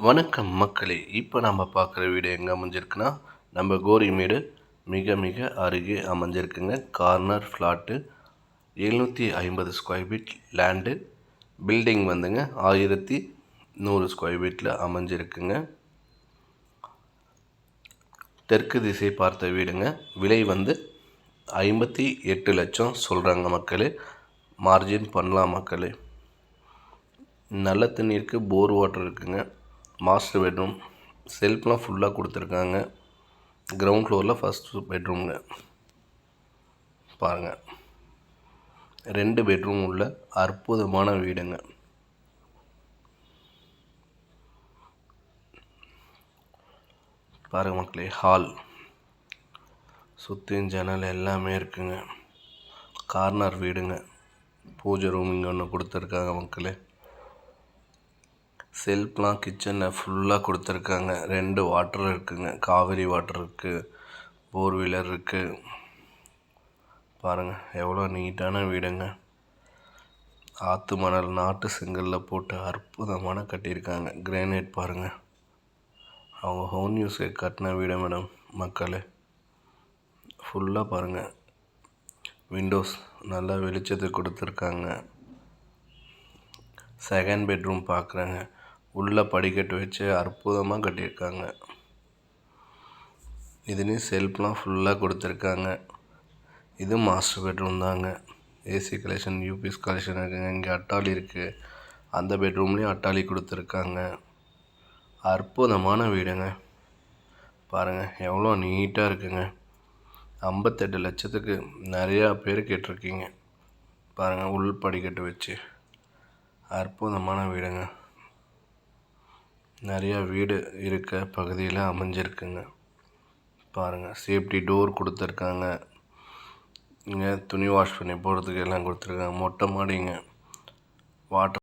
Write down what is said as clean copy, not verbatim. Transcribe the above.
வணக்கம் மக்களே. இப்போ நம்ம பார்க்குற வீடு எங்கே அமைஞ்சிருக்குன்னா, நம்ம கோரிமேடு மிக மிக அருகே அமைஞ்சிருக்குங்க. Corner flat 750 square feet land. Building வந்துங்க 1100 ஸ்கொயர் ஃபீட்டில் அமைஞ்சிருக்குங்க. தெற்கு திசை பார்த்த வீடுங்க. விலை வந்து 58 லட்சம் சொல்கிறாங்க மக்களே. மார்ஜின் பண்ணலாம் மக்களே. நல்ல தண்ணீருக்கு போர் வாட்டர் இருக்குங்க. மாஸ்டர் பெட்ரூம், செல்ஃப்லாம் ஃபுல்லாக கொடுத்துருக்காங்க. கிரவுண்ட் ஃப்ளோரில் ஃபஸ்ட்டு பெட்ரூம்ங்க. பாருங்கள், 2 பெட்ரூம் உள்ள அற்புதமான வீடுங்க. பாருங்கள் மக்களே, ஹால் சுற்றியும் ஜன்னல் எல்லாமே இருக்குங்க. கார்னர் வீடுங்க. பூஜை ரூம் இங்கே ஒன்று கொடுத்துருக்காங்க மக்களே. செல்ஃப்லாம் கிச்சனில் ஃபுல்லாக கொடுத்துருக்காங்க. 2 வாட்டர் இருக்குங்க. காவேரி வாட்டர் இருக்குது, போர்வீலர் இருக்குது. பாருங்கள் எவ்வளோ நீட்டான வீடுங்க. ஆற்று மணல் நாட்டு செங்கலில் போட்டு அற்புதமான கட்டியிருக்காங்க. கிரானைட் பாருங்கள், அவங்க ஹோம் யூஸை கட்டின வீடு மேடம் மக்களே. ஃபுல்லாக பாருங்கள், விண்டோஸ் நல்லா வெளிச்சத்துக்கு கொடுத்துருக்காங்க. செகண்ட் பெட்ரூம் பார்க்குறேங்க. உள்ளே படிக்கட்டு வச்சு அற்புதமாக கட்டியிருக்காங்க. இதுலேயும் செல்ஃப்லாம் ஃபுல்லாக கொடுத்துருக்காங்க. இது மாஸ்டர் பெட்ரூம் தாங்க. ஏசி கலெக்ஷன், யூபிஎஸ் கலெக்ஷன் இருக்குங்க. இங்கே அட்டாளி இருக்குது. அந்த பெட்ரூம்லேயும் அட்டாளி கொடுத்துருக்காங்க. அற்புதமான வீடுங்க. பாருங்கள் எவ்வளோ நீட்டாக இருக்குங்க. 58 லட்சத்துக்கு நிறையா பேர் கேட்டிருக்கீங்க. பாருங்கள், உள் படிக்கட்டு வச்சு அற்புதமான வீடுங்க. நிறையா வீடு இருக்க பகுதியில் அமைஞ்சிருக்குங்க. பாருங்கள், சேஃப்டி டோர் கொடுத்துருக்காங்க. இங்கே துணி வாஷ் பண்ணி போகிறதுக்கு எல்லாம் கொடுத்துருக்காங்க. மொட்டை மாடிங்க. வாட்டர்